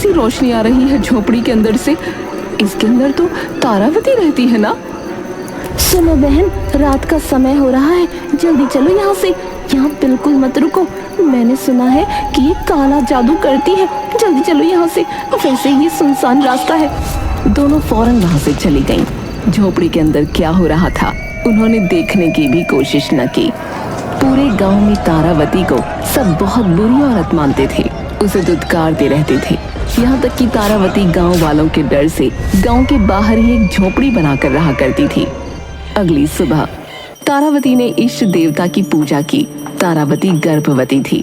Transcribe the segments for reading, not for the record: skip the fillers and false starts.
सी रोशनी आ रही है झोपड़ी के अंदर से। इसके अंदर तो तारावती रहती है ना? सुनो बहन, रात का समय हो रहा है, जल्दी चलो यहाँ से। यहाँ बिल्कुल मत रुको, मैंने सुना है कि ये काला जादू करती है। जल्दी चलो यहाँ से, वैसे ये सुनसान रास्ता है। दोनों फौरन वहाँ से चली गईं। झोपड़ी के अंदर क्या हो रहा था उन्होंने देखने की भी कोशिश न की। पूरे गांव में तारावती को सब बहुत बुरी औरत मानते थे, उसे दुत्कारते रहते थे। यहाँ तक कि तारावती गांव वालों के डर से गांव के बाहर ही एक झोपड़ी बनाकर रहा करती थी। अगली सुबह तारावती ने इष्ट देवता की पूजा की। तारावती गर्भवती थी।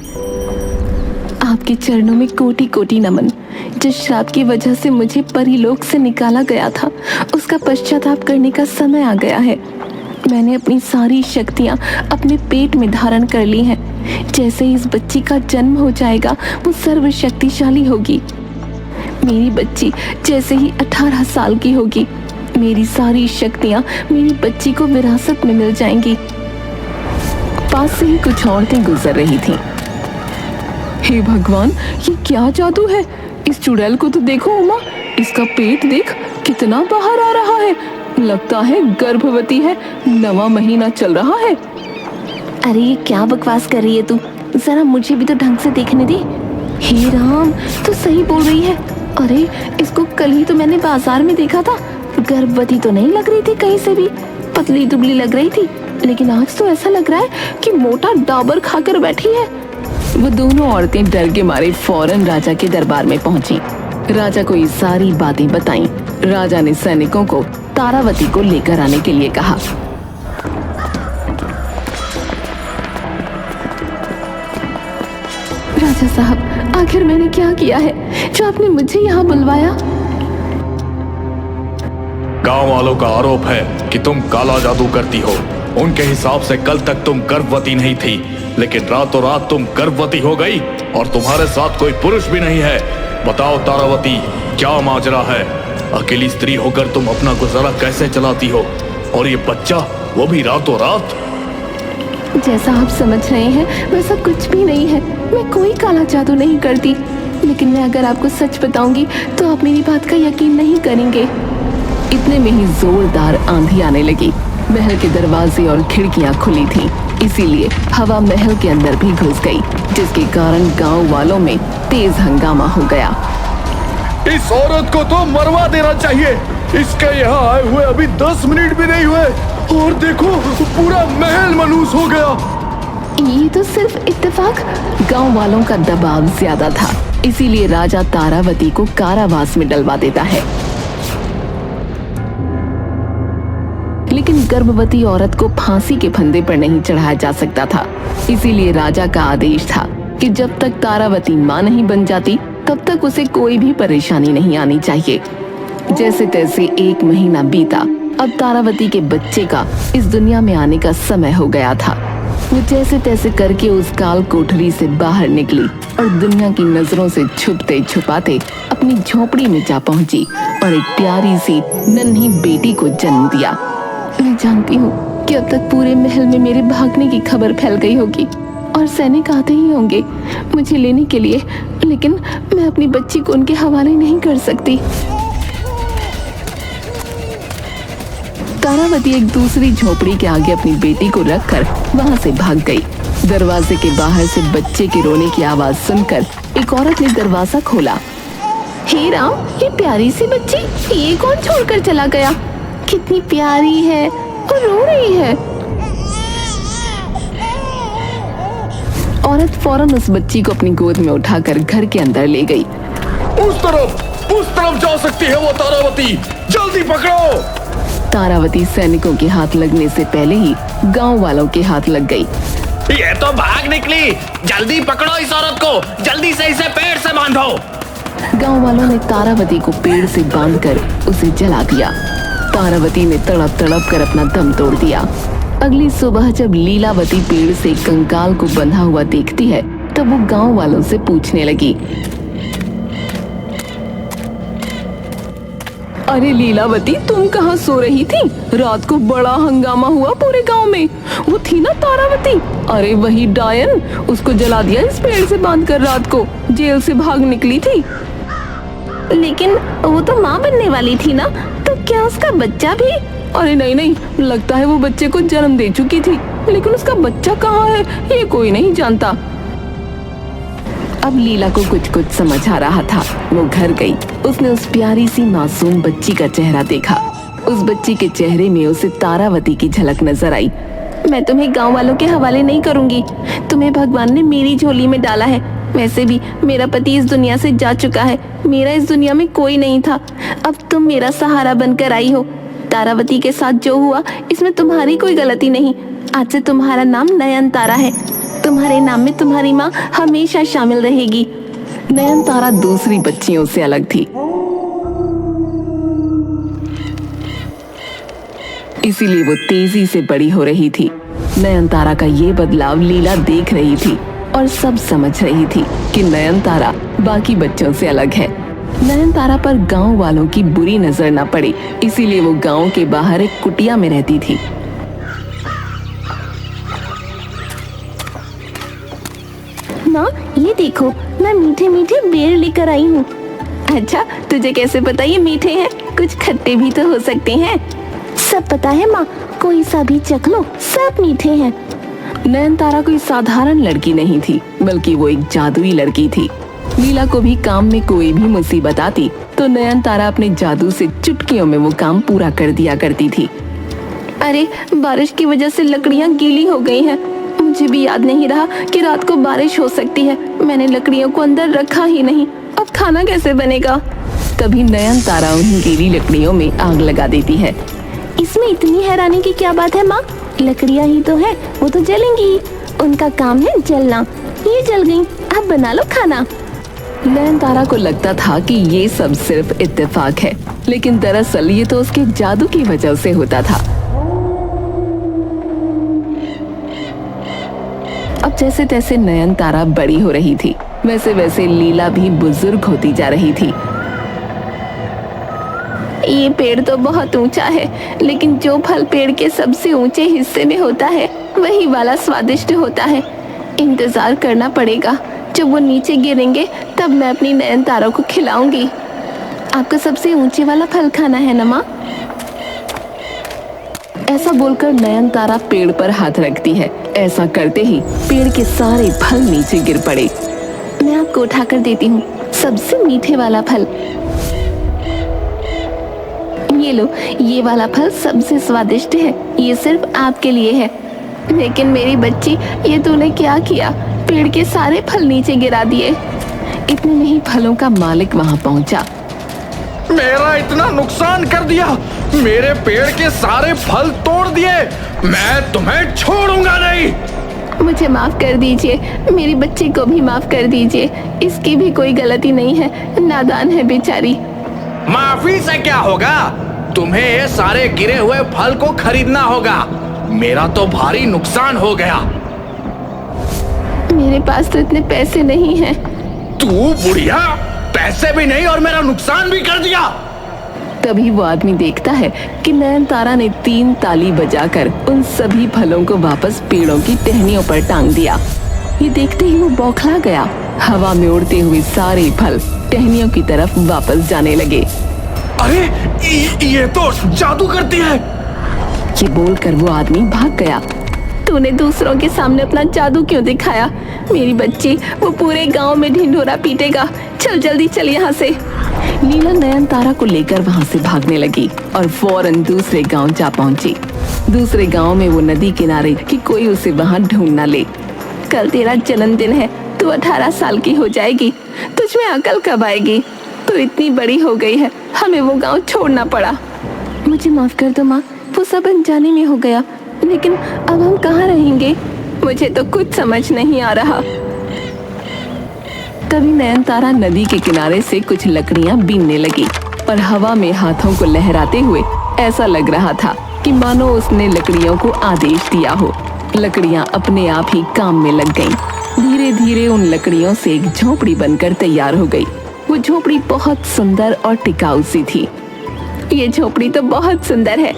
आपके चरणों में कोटि कोटि नमन। जिस श्राप की वजह से मुझे परीलोक से निकाला गया था, उसका पश्चाताप करने का समय आ गया है। मैंने अपनी सारी शक्तियां अपने पेट में धारण कर ली हैं। जैसे ही इस बच्ची का जन्म हो जाएगा, वो सर्वशक्तिशाली होगी। मेरी बच्ची जैसे ही 18 साल की होगी, मेरी सारी शक्तियां मेरी बच्ची को विरासत में मिल जाएंगी। पास से ही कुछ औरतें गुजर रही थीं। हे भगवान, ये क्या जादू है? इस चुड़ैल को तो देखो उमा, इसका पेट देख कितना बाहर आ रहा है। लगता है गर्भवती है, 9वां महीना चल रहा है। अरे ये क्या बकवास कर रही है तू? जरा मुझे भी तो ढंग से देखने दे। हे राम, तो सही बोल रही है। अरे इसको कल ही तो मैंने बाजार में देखा था। गर्भवती तो नहीं लग रही थी कहीं से भी, पतली दुबली लग रही थी, लेकिन आज तो ऐसा लग रहा है कि मोटा डाबर खाकर बैठी है। वो दोनों औरतें डर के मारे फौरन राजा के दरबार में पहुंची। राजा को ये सारी बातें बताईं। राजा ने सैनिकों को तारावती को लेकर आने के लिए कहा। राजा साहब, आखिर मैंने क्या किया है जो आपने मुझे यहाँ बुलवाया? गांव वालों का आरोप है कि तुम काला जादू करती हो। उनके हिसाब से कल तक तुम गर्भवती नहीं थी, लेकिन रातों रात तुम गर्भवती हो गई और तुम्हारे साथ कोई पुरुष भी नहीं है। बताओ तारावती, क्या माजरा है? अकेली स्त्री होकर तुम अपना गुजारा कैसे चलाती हो, और ये बच्चा वो भी रातों रात? जैसा आप समझ रहे हैं वैसा कुछ भी नहीं है। मैं कोई काला जादू नहीं करती, लेकिन मैं अगर आपको सच बताऊंगी तो आप मेरी बात का यकीन नहीं करेंगे। इतने में ही जोरदार आंधी आने लगी। महल के दरवाजे और खिड़कियां खुली थीं, इसीलिए हवा महल के अंदर भी घुस गई, जिसके कारण गांव वालों में तेज हंगामा हो गया। इस औरत को तो मरवा देना चाहिए। इसके यहाँ आए हुए अभी 10 मिनट भी नहीं हुए और देखो पूरा महल मनहूस हो गया। ये तो सिर्फ इत्तेफाक। गांव वालों का दबाव ज्यादा था, इसीलिए राजा तारावती को कारावास में डलवा देता है। लेकिन गर्भवती औरत को फांसी के फंदे पर नहीं चढ़ाया जा सकता था, इसीलिए राजा का आदेश था कि जब तक तारावती मां नहीं बन जाती तब तक उसे कोई भी परेशानी नहीं आनी चाहिए। जैसे तैसे 1 महीना बीता। अब तारावती के बच्चे का इस दुनिया में आने का समय हो गया था। वो जैसे तैसे करके उस काल कोठरी से बाहर निकली और दुनिया की नजरों से छुपते छुपाते अपनी झोपड़ी में जा पहुंची और एक प्यारी सी नन्ही बेटी को जन्म दिया। मैं जानती हूँ कि अब तक पूरे महल में मेरे भागने की खबर फैल गई होगी और सैनिक आते ही होंगे मुझे लेने के लिए, लेकिन मैं अपनी बच्ची को उनके हवाले नहीं कर सकती। तारावती एक दूसरी झोपड़ी के आगे अपनी बेटी को रखकर वहां से भाग गई। दरवाजे के बाहर से बच्चे के रोने की आवाज सुनकर एक औरत ने दरवाजा खोला। हे राम, ये प्यारी सी बच्ची, ये कौन छोड़कर चला गया? कितनी प्यारी है और रो रही है। औरत फौरन उस बच्ची को अपनी गोद में उठाकर घर के अंदर ले गई। उस तरफ जा सकती है वो तारावती, जल्दी पकड़ो। तारावती सैनिकों के हाथ लगने से पहले ही गांव वालों के हाथ लग गई। ये तो भाग निकली, जल्दी पकड़ो इस औरत को, जल्दी से इसे पेड़ से बांधो। गांव वालों ने तारावती को पेड़ से बांधकर उसे जला दिया। तारावती ने तड़प तड़प कर अपना दम तोड़ दिया। अगली सुबह जब लीलावती पेड़ से कंकाल को बंधा हुआ देखती है, तब वो गांव वालों से पूछने लगी, अरे लीलावती, तुम कहाँ सो रही थी? रात को बड़ा हंगामा हुआ पूरे गांव में। वो थी ना तारावती, अरे वही डायन, उसको जला दिया इस पेड़ से बांधकर। रात को जेल से भाग निकली थी। लेकिन वो तो माँ बनने वाली थी ना, तो क्या उसका बच्चा भी? अरे नहीं नहीं, लगता है वो बच्चे को जन्म दे चुकी थी, लेकिन उसका बच्चा कहाँ है ये कोई नहीं जानता। अब लीला को कुछ कुछ समझ आ रहा था। वो घर गई, उसने उस प्यारी सी मासूम बच्ची का चेहरा देखा। उस बच्ची के चेहरे में उसे तारावती की झलक नजर आई। मैं तुम्हें गांव वालों के हवाले नहीं करूंगी। तुम्हें भगवान ने मेरी झोली में डाला है। वैसे भी मेरा पति इस दुनिया से जा चुका है, मेरा इस दुनिया में कोई नहीं था। अब तुम मेरा सहारा बनकर आई हो। तारावती के साथ जो हुआ इसमें तुम्हारी कोई गलती नहीं। आज से तुम्हारा नाम नयन तारा है। तुम्हारे नाम में तुम्हारी माँ हमेशा शामिल रहेगी। नयन तारा दूसरी बच्चियों से अलग थी, इसीलिए वो तेजी से बड़ी हो रही थी। नयन तारा का ये बदलाव लीला देख रही थी और सब समझ रही थी कि नयन तारा बाकी बच्चों से अलग है। नयन तारा पर गांव वालों की बुरी नजर न पड़े, इसीलिए वो गांव के बाहर एक कुटिया में रहती थी। माँ ये देखो, मैं मीठे मीठे बेर लेकर आई हूँ। अच्छा, तुझे कैसे पता ये मीठे हैं? कुछ खट्टे भी तो हो सकते हैं। सब पता है माँ, कोई सा भी चख लो, सब मीठे हैं। नयन तारा कोई साधारण लड़की नहीं थी, बल्कि वो एक जादुई लड़की थी। लीला को भी काम में कोई भी मुसीबत आती तो नयन तारा अपने जादू से चुटकियों में वो काम पूरा कर दिया करती थी। अरे बारिश की वजह से लकड़ियाँ गीली हो गई हैं। मुझे भी याद नहीं रहा कि रात को बारिश हो सकती है। मैंने लकड़ियों को अंदर रखा ही नहीं। अब खाना कैसे बनेगा? तभी नयन तारा उन गीली लकड़ियों में आग लगा देती है। इसमें इतनी हैरानी की क्या बात है माँ? लकड़ियाँ ही तो है, वो तो जलेंगी। उनका काम है जलना। ये जल गई, अब बना लो खाना। नयन तारा को लगता था कि ये सब सिर्फ इत्तेफाक है, लेकिन दरअसल ये तो उसके जादू की वजह से होता था। अब जैसे तैसे नयन तारा बड़ी हो रही थी, वैसे वैसे लीला भी बुजुर्ग होती जा रही थी। ये पेड़ तो बहुत ऊंचा है, लेकिन जो फल पेड़ के सबसे ऊंचे हिस्से में होता है वही वाला स्वादिष्ट होता है। इंतजार करना पड़ेगा, जब वो नीचे गिरेंगे तब मैं अपनी नयन तारा को खिलाऊंगी। आपको सबसे ऊंचे वाला फल खाना है ना माँ? ऐसा बोलकर नयन तारा पेड़ पर हाथ रखती है। ऐसा करते ही पेड़ के सारे फल नीचे गिर पड़े। मैं आपको उठाकर देती हूँ सबसे मीठे वाला फल। ये लो, ये वाला फल सबसे स्वादिष्ट है। ये सिर्फ आपके लिए है। लेकिन मेरी बच्ची, ये तूने क्या किया? पेड़ के सारे फल नीचे गिरा दिए। इतने में ही फलों का मालिक वहाँ पहुँचा। मेरा इतना नुकसान कर दिया, मेरे पेड़ के सारे फल तोड़ दिए, मैं तुम्हें छोड़ूंगा नहीं। मुझे माफ कर दीजिए, मेरी बच्ची को भी माफ कर दीजिए। इसकी भी कोई गलती नहीं है, नादान है बेचारी। माफी से क्या होगा? तुम्हें ये सारे गिरे हुए फल को खरीदना होगा। मेरा तो भारी नुकसान हो गया। मेरे पास तो इतने पैसे नहीं हैं। तू बुढ़िया, पैसे भी नहीं और मेरा नुकसान भी कर दिया। तभी वो आदमी देखता है कि नयन तारा ने 3 ताली बजाकर उन सभी फलों को वापस पेड़ों की टहनियों पर टांग दिया। ये देखते ही वो बौखला गया। हवा में उड़ते हुए सारे फल टहनियों की तरफ वापस जाने लगे। अरे ये तो जादू करती है। ये बोलकर वो आदमी भाग गया। तूने दूसरों के सामने अपना जादू क्यों दिखाया? मेरी बच्ची, वो पूरे गांव में ढिंढोरा पीटेगा। चल जल्दी चल यहाँ से। लीला नयन तारा को लेकर वहाँ से भागने लगी और फौरन दूसरे गांव जा पहुंची। दूसरे गांव में वो नदी किनारे कि कोई उसे वहाँ ढूंढ न ले। कल तेरा जन्मदिन है, तू 18 साल की हो जाएगी। तुझ में अकल कब आएगी? तू इतनी बड़ी हो गई है, हमें वो गांव छोड़ना पड़ा। मुझे माफ कर दो माँ, वो सब अनजाने में हो गया। लेकिन अब हम कहाँ रहेंगे? मुझे तो कुछ समझ नहीं आ रहा। तभी नयन तारा नदी के किनारे से कुछ लकड़ियां बीनने लगी और हवा में हाथों को लहराते हुए ऐसा लग रहा था कि मानो उसने लकड़ियों को आदेश दिया हो। लकड़ियां अपने आप ही काम में लग गईं। धीरे धीरे उन लकड़ियों से एक झोपड़ी बनकर तैयार हो गई। वो झोपड़ी बहुत सुंदर और टिकाऊ सी थी। ये झोपड़ी तो बहुत सुंदर है।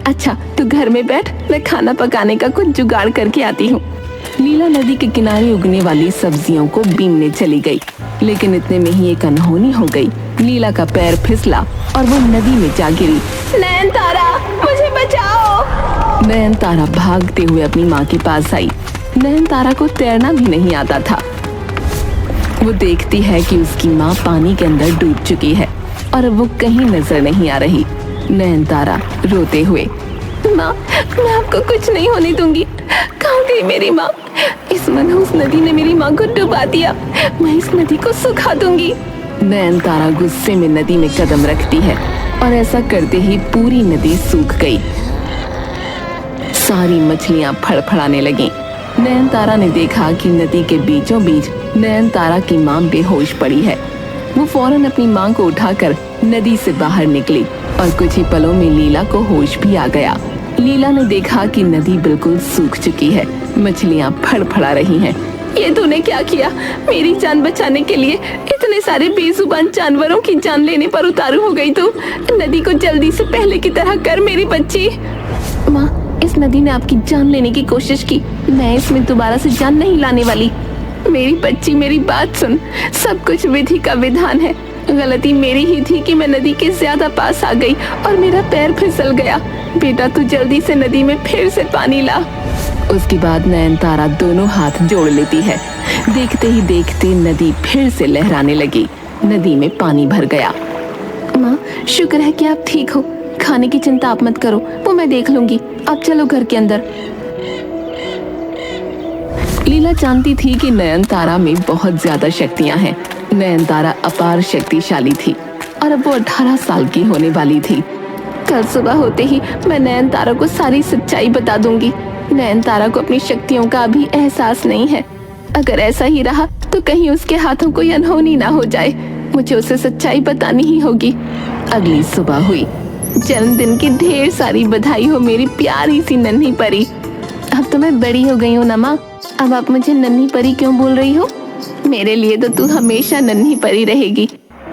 अच्छा, तू घर में बैठ, मैं खाना पकाने का कुछ जुगाड़ करके आती हूँ। लीला नदी के किनारे उगने वाली सब्जियों को बीनने चली गई, लेकिन इतने में ही एक अनहोनी हो गई। लीला का पैर फिसला और वो नदी में जा गिरी। नयनतारा, मुझे बचाओ। नयनतारा भागते हुए अपनी माँ के पास आई। नयनतारा को तैरना भी नहीं आता था। वो देखती है कि उसकी माँ पानी के अंदर डूब चुकी है और अब वो कहीं नजर नहीं आ रही। नयनतारा रोते हुए, माँ, मैं आपको कुछ नहीं होने दूंगी। कहाँ गई मेरी माँ? इस मनहूस नदी ने मेरी माँ को डुबा दिया। मैं इस नदी को सुखा दूंगी। नयनतारा गुस्से में नदी में कदम रखती है और ऐसा करते ही पूरी नदी सूख गई। सारी मछलियां फड़फड़ाने लगीं। नयनतारा ने देखा कि नदी के बीचों बीच नयनतारा की माँ बेहोश पड़ी है। वो फौरन अपनी माँ को उठाकर नदी से बाहर निकली और कुछ ही पलों में लीला को होश भी आ गया। लीला ने देखा कि नदी बिल्कुल सूख चुकी है, मछलियां फड़फड़ा रही हैं। ये तूने क्या किया? मेरी जान बचाने के लिए इतने सारे बेजुबान जानवरों की जान लेने पर उतारू हो गई तू। नदी को जल्दी से पहले की तरह कर मेरी बच्ची। माँ, इस नदी ने आपकी जान लेने की कोशिश की। मैं इसमें दोबारा से जान नहीं लाने वाली। मेरी बच्ची, मेरी बात सुन। सब कुछ विधि का विधान है। गलती मेरी ही थी कि मैं नदी के ज्यादा पास आ गई और मेरा पैर फिसल गया। बेटा, तू जल्दी से नदी में फिर से पानी ला। उसके बाद नयनतारा दोनों हाथ जोड़ लेती है। देखते ही देखते नदी फिर से लहराने लगी। नदी में पानी भर गया। माँ, शुक्र है कि आप ठीक हो। खाने की चिंता आप मत करो, वो मैं देख लूंगी। आप चलो घर के अंदर। लीला जानती थी कि नयनतारा में बहुत ज्यादा शक्तियां हैं। नयनतारा अपार शक्तिशाली थी और अब वो 18 साल की होने वाली थी। कल सुबह होते ही मैं नयनतारा को सारी सच्चाई बता दूंगी। नयनतारा को अपनी शक्तियों का अभी एहसास नहीं है। अगर ऐसा ही रहा तो कहीं उसके हाथों कोई अनहोनी ना हो जाए। मुझे उसे सच्चाई बतानी ही होगी। अगली सुबह हुई। जन्मदिन की ढेर सारी बधाई हो मेरी प्यारी सी नन्ही परी। अब तो मैं बड़ी हो गई हूँ ना माँ। अब आप मुझे नन्ही परी क्यों बोल रही हो? मेरे लिए तो तू हमेशा नन्ही परी रहेगी।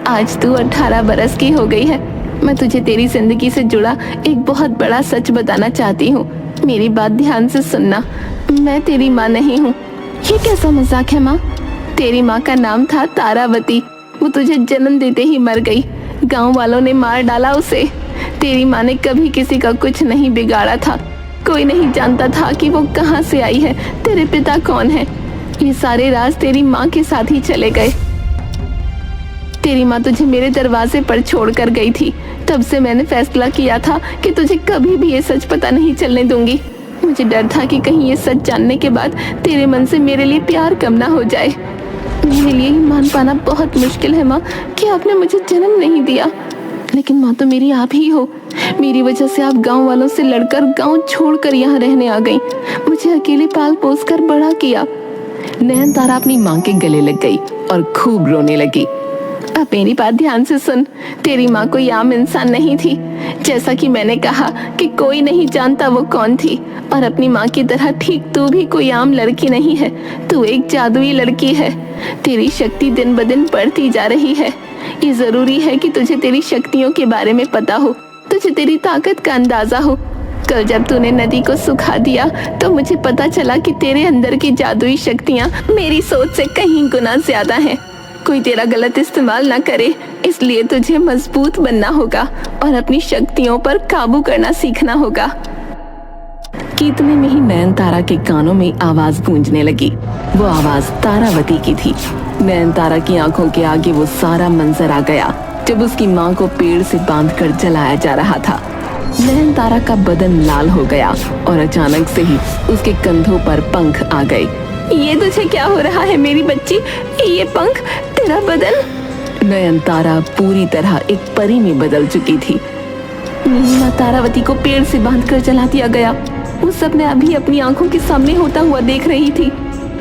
आज तू 18 बरस की हो गई है। मैं तुझे तेरी जिंदगी से जुड़ा एक बहुत बड़ा सच बताना चाहती हूँ। मेरी बात ध्यान से सुनना। मैं तेरी माँ नहीं हूँ। ये कैसा मजाक है माँ? तेरी माँ का नाम था तारावती। वो तुझे जन्म देते ही मर गई। गांव वालों ने मार डाला उसे। तेरी माँ ने कभी किसी का कुछ नहीं बिगाड़ा था। कोई नहीं जानता था कि वो कहाँ से आई है, तेरे पिता कौन है। ये सारे राज तेरी माँ के साथ ही चले गए। तेरी माँ तुझे मेरे दरवाजे पर छोड़कर गई थी। तब से मैंने फैसला किया था कि तुझे कभी भी ये सच पता नहीं चलने दूंगी। मुझे डर था कि कहीं ये सच जानने के बाद तेरे मन से मेरे लिए प्यार कम ना हो जाए। मेरे लिए ये मान पाना बहुत मुश्किल है माँ कि आपने मुझे जन्म नहीं दिया। लेकिन माँ तो मेरी आप ही हो। मेरी वजह से आप गांव वालों से लड़कर गांव छोड़कर यहाँ रहने आ गई। मुझे अकेले पाल पोस कर बड़ा किया। नयनतारा अपनी माँ के गले लग गई और खूब रोने लगी। अब मेरी बात ध्यान से सुन। तेरी माँ कोई आम इंसान नहीं थी। जैसा कि मैंने कहा कि कोई नहीं जानता वो कौन थी, और अपनी माँ की तरह ठीक तू भी कोई आम लड़की नहीं है। तू एक जादुई लड़की है। तेरी शक्ति दिन ब दिन बढ़ती जा रही है। ये जरूरी है कि तुझे तेरी शक्तियों के बारे में पता हो, तुझे तेरी ताकत का अंदाजा हो। कल जब तूने नदी को सुखा दिया तो मुझे पता चला कि तेरे अंदर की जादुई शक्तियाँ मेरी सोच से कहीं गुना ज्यादा हैं। कोई तेरा गलत इस्तेमाल ना करे, इसलिए तुझे मजबूत बनना होगा और अपनी शक्तियों पर काबू करना सीखना होगा। कि इतने में ही नयनतारा के कानों में आवाज गूंजने लगी। वो आवाज तारावती की थी। नयनतारा की आंखों के आगे वो सारा मंजर आ गया जब उसकी माँ को पेड़ से बांधकर जलाया जा रहा था। नयनतारा का बदन लाल हो गया और अचानक से ही उसके कंधों पर पंख आ गए। ये तुझे क्या हो रहा है मेरी बच्ची? ये पंख, तेरा बदन? नयनतारा पूरी तरह एक परी में बदल चुकी थी। मेरी माँ तारावती को पेड़ से बांधकर जला दिया गया। वो सब मैं अभी अपनी आंखों के सामने होता हुआ देख रही थी।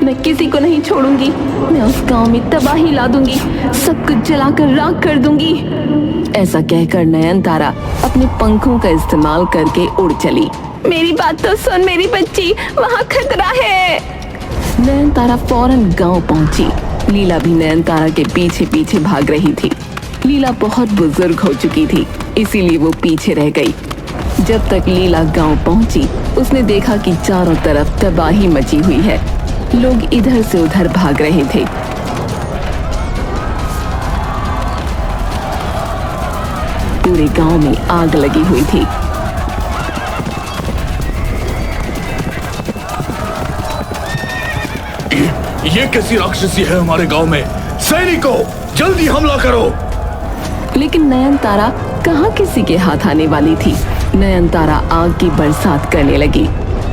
मैं किसी को नहीं छोड़ूंगी। मैं उस गांव में तबाही ला दूंगी, सब कुछ जलाकर राख कर दूंगी। ऐसा कहकर नयनतारा अपने पंखों का इस्तेमाल करके उड़ चली। मेरी बात तो सुन मेरी बच्ची, वहाँ खतरा है। नयनतारा फौरन गांव पहुंची। लीला भी नयनतारा के पीछे पीछे भाग रही थी। लीला बहुत बुजुर्ग हो चुकी थी, इसीलिए वो पीछे रह गई। जब तक लीला गांव पहुंची, उसने देखा कि चारों तरफ तबाही मची हुई है। लोग इधर से उधर भाग रहे थे। पूरे गांव में आग लगी हुई थी। ये कैसी राक्षसी है हमारे गांव में? सैनिकों, जल्दी हमला करो। लेकिन नयनतारा कहाँ किसी के हाथ आने वाली थी। नयनतारा आग की बरसात करने लगी,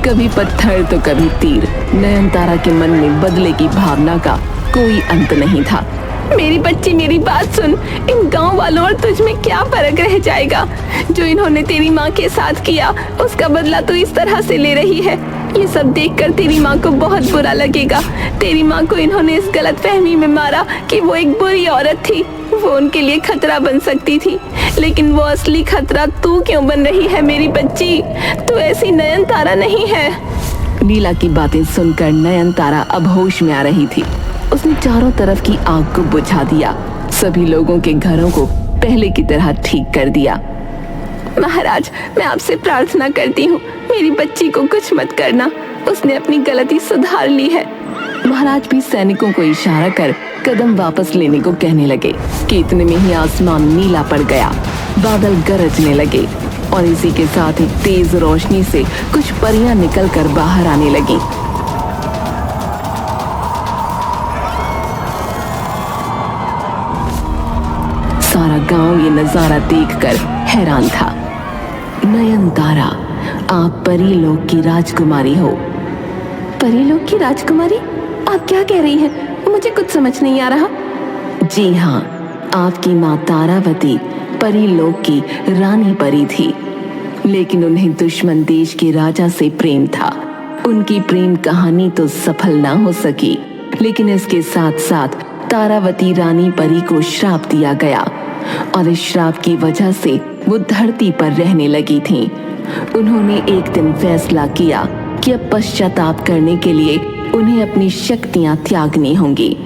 कभी पत्थर तो कभी तीर। नयनतारा के मन में बदले की भावना का कोई अंत नहीं था। मेरी बच्ची, मेरी बात सुन। इन गांव वालों और तुझ में क्या फर्क रह जाएगा? जो इन्होंने तेरी माँ के साथ किया, उसका बदला तू इस तरह से ले रही है। ये सब देखकर तेरी माँ को बहुत बुरा लगेगा। तेरी माँ को इन्होंने इस गलतफहमी में मारा कि वो एक बुरी औरत थी, वो उनके लिए खतरा बन सकती थी। लेकिन वो असली खतरा तू क्यों बन रही है मेरी बच्ची? तू ऐसी नयनतारा नहीं है। नीला की बातें सुनकर नयनतारा अब होश में आ रही थी। उसने चारों तरफ की आग को बुझा दिया, सभी लोगों के घरों को पहले की तरह ठीक कर दिया। महाराज, मैं आपसे प्रार्थना करती हूँ, मेरी बच्ची को कुछ मत करना। उसने अपनी गलती सुधार ली है। महाराज भी सैनिकों को इशारा कर कदम वापस लेने को कहने लगे कि इतने में ही आसमान नीला पड़ गया। बादल गरजने लगे और इसी के साथ एक तेज रोशनी से कुछ परियां निकलकर बाहर आने लगी। सारा गांव ये नजारा देखकर हैरान था। नयनतारा, आप परीलोक की राजकुमारी हो। परीलोक की राजकुमारी? आप क्या कह रही हैं? मुझे कुछ समझ नहीं आ रहा। जी हाँ, आपकी माँ तारावती परीलोक की रानी परी थी, लेकिन उन्हें दुश्मन देश के राजा से प्रेम था। उनकी प्रेम कहानी तो सफल ना हो सकी, लेकिन इसके साथ साथ तारावती रानी परी को श्राप दिया गया और इस श्राप की वजह से वो धरती पर रहने लगी थीं। उन्होंने एक दिन फैसला किया कि अब पश्चाताप करने के लिए उन्हें अपनी शक्तियां त्यागनी होंगी,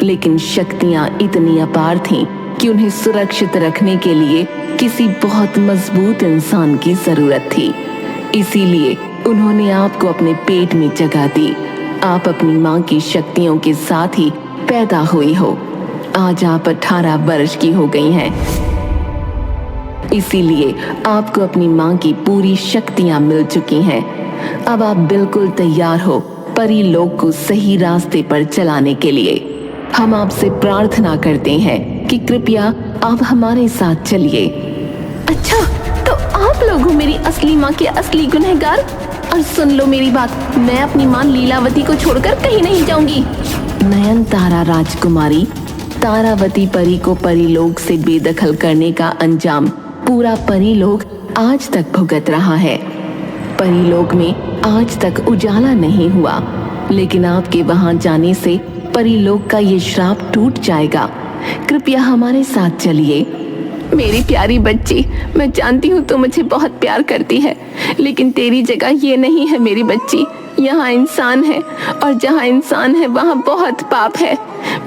लेकिन शक्तियां इतनी अपार थीं कि उन्हें सुरक्षित रखने के लिए किसी बहुत मजबूत इंसान की जरूरत थी। इसीलिए उन्होंने आपको अपने पेट में जगह दी। आप अपनी माँ की शक्तियों के साथ ही पैदा हुई हो। आज आप 18 वर्ष की हो गई हैं। इसीलिए आपको अपनी माँ की पूरी शक्तियां मिल चुकी हैं। अब आप बिल्कुल तैयार हो परीलोक को सही रास्ते पर चलाने के लिए। हम आपसे प्रार्थना करते हैं कि कृपया आप हमारे साथ चलिए। अच्छा, तो आप लोग हो मेरी असली माँ के असली गुनहगार? और सुन लो मेरी बात, मैं अपनी माँ लीलावती को छोड़कर कहीं नहीं जाऊंगी। नयनतारा राजकुमारी, तारावती परी को परीलोक से बेदखल करने का अंजाम पूरा परीलोक आज तक भुगत रहा है। परीलोक में आज तक उजाला नहीं हुआ, लेकिन आपके वहां जाने से परीलोक का ये श्राप टूट जाएगा। कृपया हमारे साथ चलिए। मेरी प्यारी बच्ची, मैं जानती हूँ तू मुझे बहुत प्यार करती है, लेकिन तेरी जगह ये नहीं है मेरी बच्ची। यहाँ इंसान है और जहाँ इंसान है वहाँ बहुत पाप है।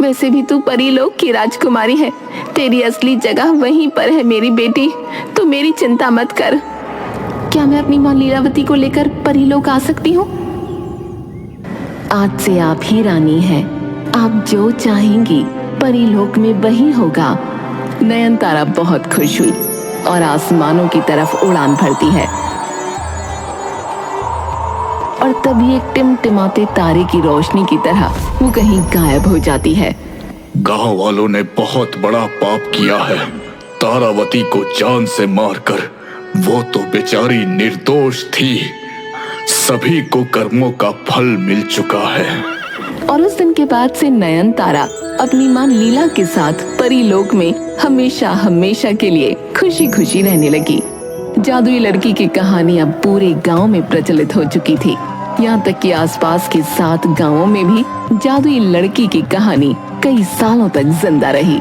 वैसे भी तू परीलोक की राजकुमारी है, तेरी असली जगह वहीं पर है मेरी बेटी। तू मेरी चिंता मत कर। क्या मैं अपनी माँ लीलावती को लेकर परीलोक आ सकती हूँ? आज से आप ही रानी हैं। आप जो चाहेंगी परीलोक में वही होगा। नयनतारा बहुत खुश हुई और आसमानों की तरफ उड़ान भरती है और तभी एक टिमटिमाते तारे की रोशनी की तरह वो कहीं गायब हो जाती है। गांव वालों ने बहुत बड़ा पाप किया है। तारावती को जान से मारकर। वो तो बेचारी निर्दोष थी। सभी को कर्मों का फल मिल चुका है। और उस दिन के बाद से नयनतारा अपनी माँ लीला के साथ परीलोक में हमेशा हमेशा के लिए खुशी खुशी रहने लगी। जादुई लड़की की कहानी अब पूरे गांव में प्रचलित हो चुकी थी। यहाँ तक कि आसपास के 7 गांवों में भी जादुई लड़की की कहानी कई सालों तक जिंदा रही।